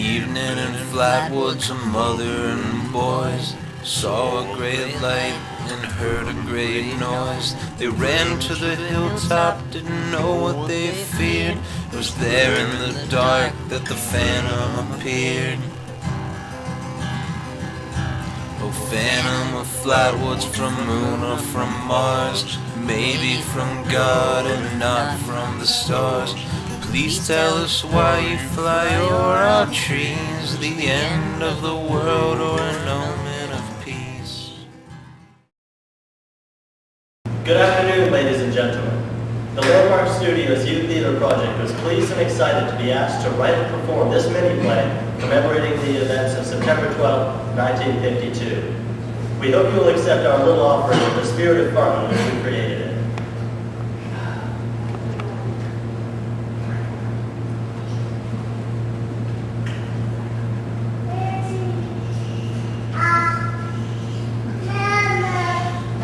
evening in Flatwoods, a mother and boys saw a great light and heard a great noise. They ran to the hilltop, didn't know what they feared. It was there in the dark that the phantom appeared. Oh, phantom of Flatwoods, from moon or from Mars, maybe from God and not from the stars. Please tell us why you fly o'er our trees, the end of the world or an omen of peace. Good afternoon, ladies and gentlemen. The Landmark Studios Youth Theater Project was pleased and excited to be asked to write and perform this mini-play commemorating the events of September 12, 1952. We hope you will accept our little offering in the spirit of fun in which we created it.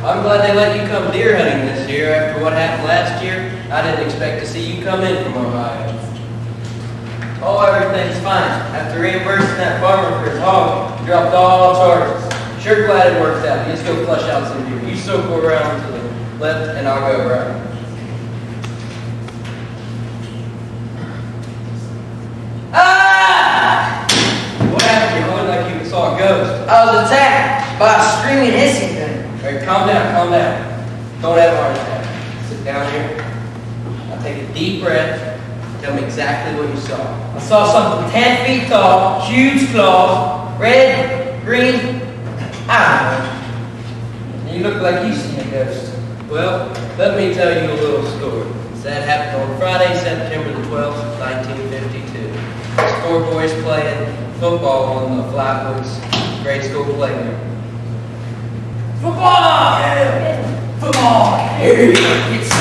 I'm glad they let you come deer hunting this year after what happened last year. I didn't expect to see you come in from Ohio. Oh, everything's fine. After reimbursing that farmer for his hog, he dropped all charges. Sure glad it worked out. Let's go flush out some deer. You circle around to the left and I'll go right. Ah! What happened? You looked like you saw a ghost. I was attacked by a screaming, hissing thing. All right, calm down, calm down. Don't have a heart attack. Sit down here. Now take a deep breath. Tell me exactly what you saw. I saw something 10 feet tall, huge claws, red, green, I don't know. You look like you've seen a ghost. Well, let me tell you a little story. That happened on Friday, September the 12th, 1952. There's 4 boys playing football on the Flatwoods grade school playground. Football! Yeah. Football! Yeah. It's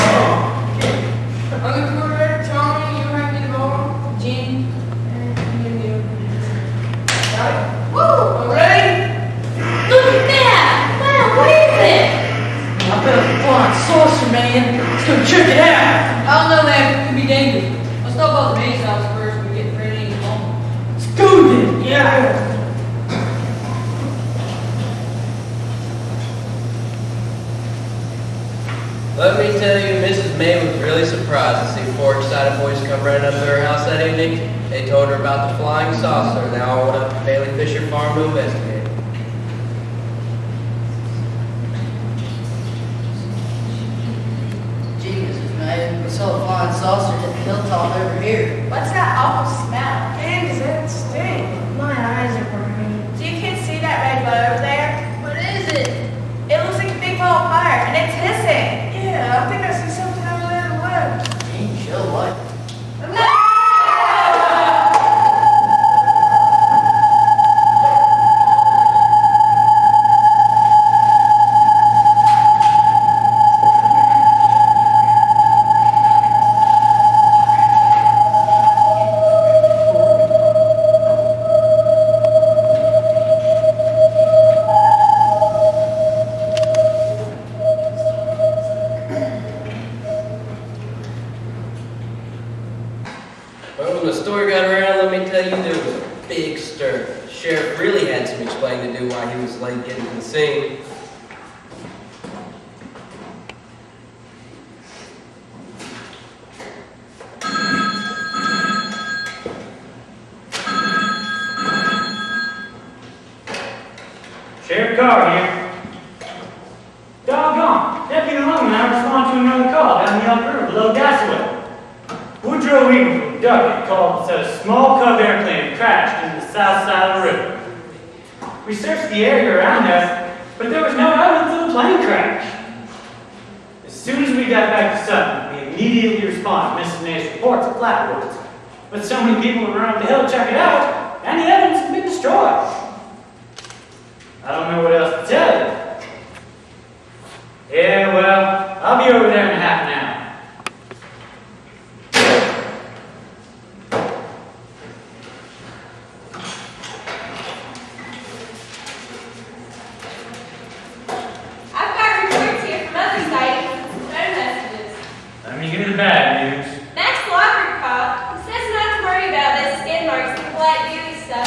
I'm the quarterback, Tommy, you might be the ball, Gene, and you. Got it? Woo! All ready? Look at that! Wow, what is it? I bet a flying saucer, man. Let's go check it out. I don't know, man. It could be dangerous. Let's stop by the maid's house first. We're getting ready to go home. Let's go then. Yeah. Let me tell you, Mrs. May was really surprised to see 4 excited boys come running up to her house that evening. They told her about the flying saucer. Now I went up to Bailey Fisher Farm to investigate. Gee, Mrs. May, we saw a flying saucer at the hilltop over here. What's that awful smell? Does that stink? My eyes are burning. Do you kids see that red glow over there? What is it? It looks like a big ball of fire, and it's hissing. Yeah, I think I see something over there in the left. Gee, show light. Well, when the story got around, let me tell you, there was a big stir. The sheriff really had some explaining to do why he was late getting to the scene. Sheriff Carr here. Doggone, Deputy Long and I responded to another call down the Elk River below Gasaway. Woodrow Eagle from Duckett called and said a small Cub airplane crashed into the south side of the river. We searched the area around us, but there was no evidence of a plane crash. As soon as we got back to Sutton, we immediately responded to Mrs. May's reports at Flatwoods. But so many people were around the hill to check it out, and the evidence had been destroyed. I don't know what else to tell you. Yeah, well, I'll be over there in a half an hour. I've got reports here from other sightings and some phone messages. Let me give you the bad news. Max Lockard called. He says not to worry about those skid marks and the black gooey stuff.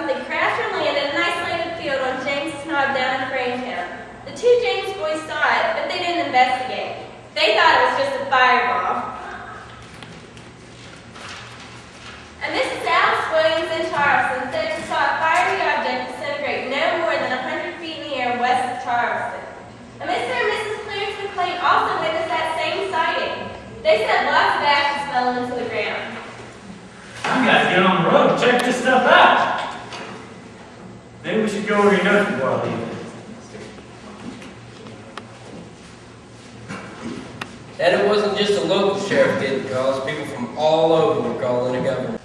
something crashed or landed in an isolated field on James's Knob down in Grangetown. The two James boys saw it, but they didn't investigate. They thought it was just a fireball. And Mrs. Alice Williams in Charleston said she saw a fiery object disintegrate no more than 100 feet in the air west of Charleston. And Mr. and Mrs. Clarence McLean also witnessed that same sighting. They said lots of ashes fell into the ground. You guys get on the road and check this stuff out. Maybe we should go over your notes before I leave. And it wasn't just a local sheriff getting calls. People from all over were calling the governor.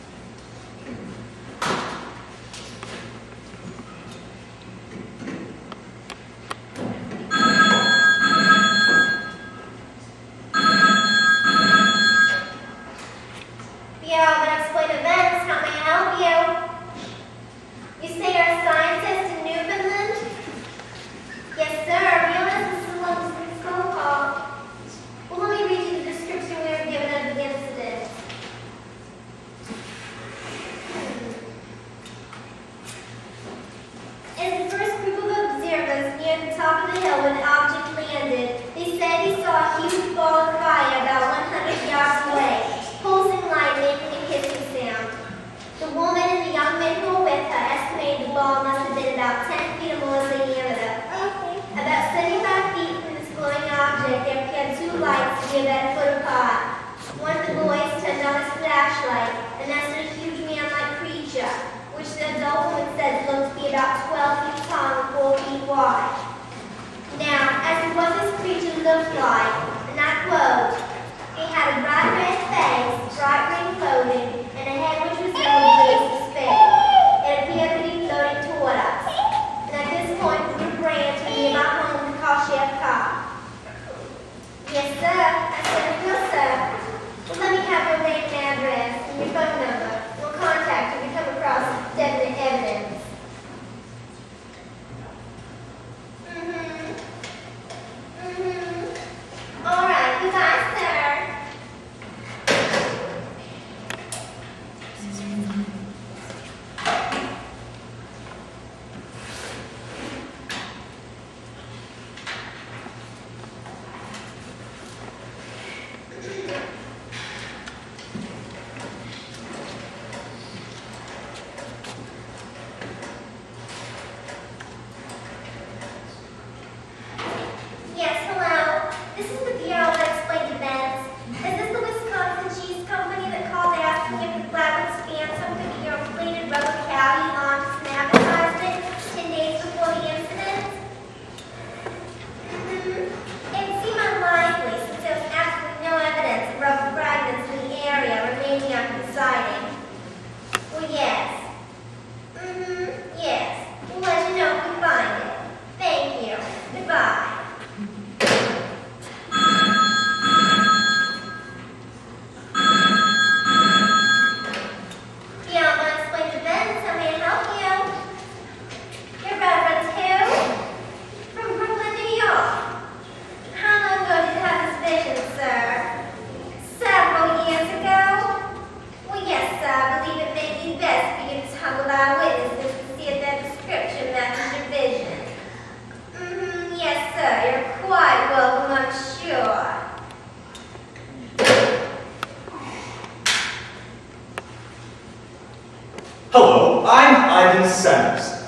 Hello, I'm Ivan Sanders.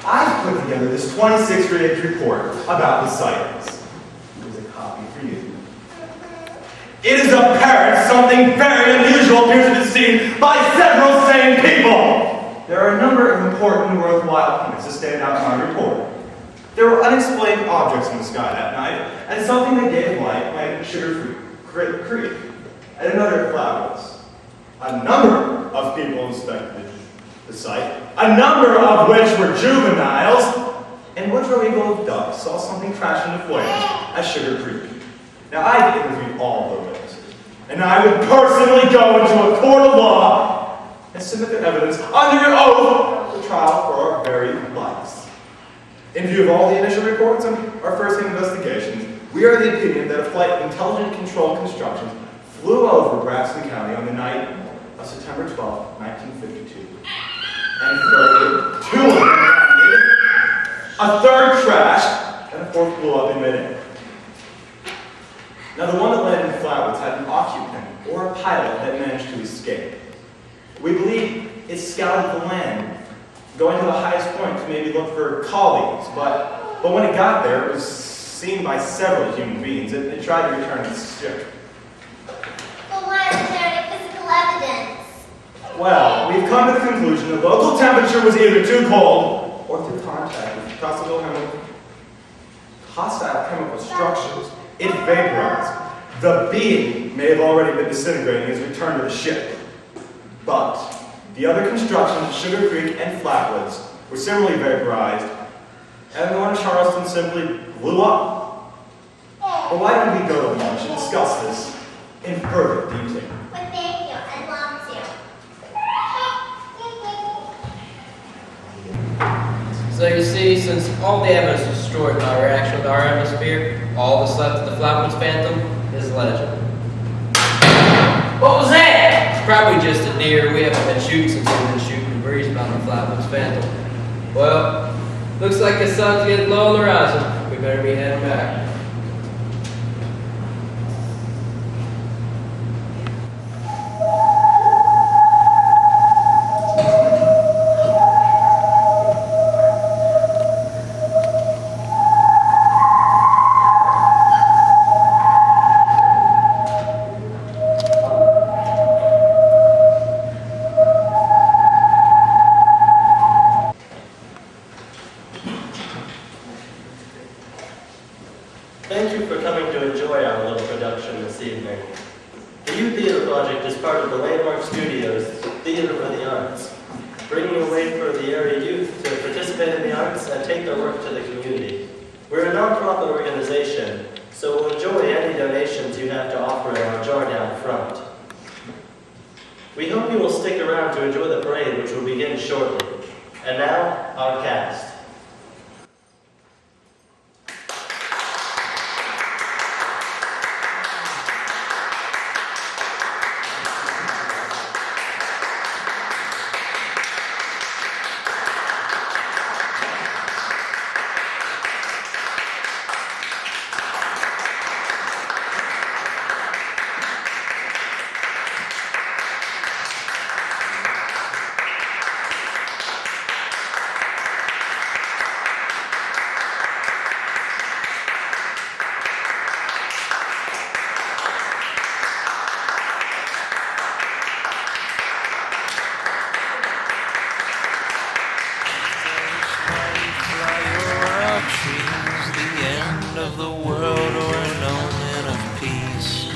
I've put together this 26-page report about the sightings. Here's a copy for you. It is apparent something very unusual appears to be seen by several sane people. There are a number of important and worthwhile points that stand out in my report. There were unexplained objects in the sky that night, and something that gave light by Sugar Creek, and another at Flatwoods. A number of people inspected the site, a number of which were juveniles, and Woodrow Eagle Duck saw something crash into flames at Sugar Creek. Now, I've interviewed all the witnesses, and I would personally go into a court of law and submit their evidence under an oath to trial for our very lives. In view of all the initial reports and our first-hand investigations, we are of the opinion that a flight of intelligent controlled construction flew over Braxton County on the night of September 12, 1952. and further, 2 of them landed, a third crashed, and a fourth blew up in midair. Now, the one that landed in Flatwoods had an occupant or a pilot that managed to escape. We believe it scouted the land, going to the highest point to maybe look for colleagues, but when it got there, it was seen by several human beings. It tried to return its ship. But why isn't there any physical evidence? Well, we've come to the conclusion the local temperature was either too cold or through contact with hostile chemical structures. It vaporized. The being may have already been disintegrating as returned to the ship. But the other constructions of Sugar Creek and Flatwoods were similarly vaporized, and the one in Charleston simply blew up. But why don't we go to lunch and discuss this in further detail? Well, thank you. I'd love to. So you see, since all the evidence was destroyed by a reaction with our atmosphere, all that's left of the Flatwoods Phantom is legend. What was that? It's probably just a deer. We haven't been shooting since we've been shooting debris about the Flatwoods Phantom. Well, looks like the sun's getting low on the horizon. We better be heading back. Thank you for coming to enjoy our little production this evening. The Youth Theater Project is part of the Landmark Studios Theater for the Arts, bringing a way for the area youth to participate in the arts and take their work to the community. We're a nonprofit organization, so we'll enjoy any donations you have to offer in our jar down front. We hope you will stick around to enjoy the parade, which will begin shortly. And now, our cast. Of the world or an omen of peace.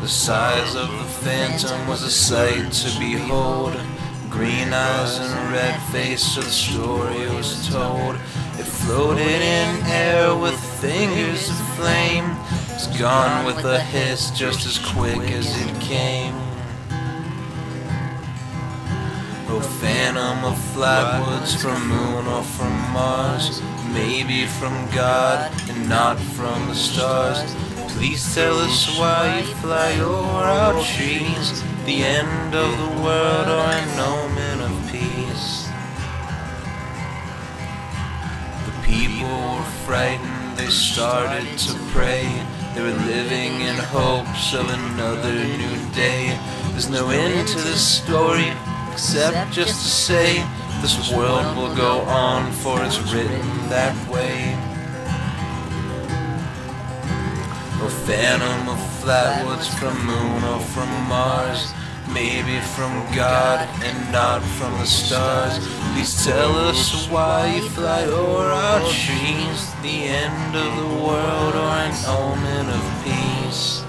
The size of the phantom was a sight to behold. Green eyes and red face, so the story was told. It floated in air with fingers of flame. It's gone with a hiss just as quick as it came. Oh, phantom of Flatwoods, from moon or from Mars, maybe from God and not from the stars. Please tell us why you fly over our trees, the end of the world or an omen of peace. The people were frightened, they started to pray. They were living in hopes of another new day. There's no end to this story, except just to say this world will go on, for it's written that way. Oh, phantom of Flatwoods, from moon or from Mars, maybe from God and not from the stars. Please tell us why you fly over our trees, the end of the world or an omen of peace.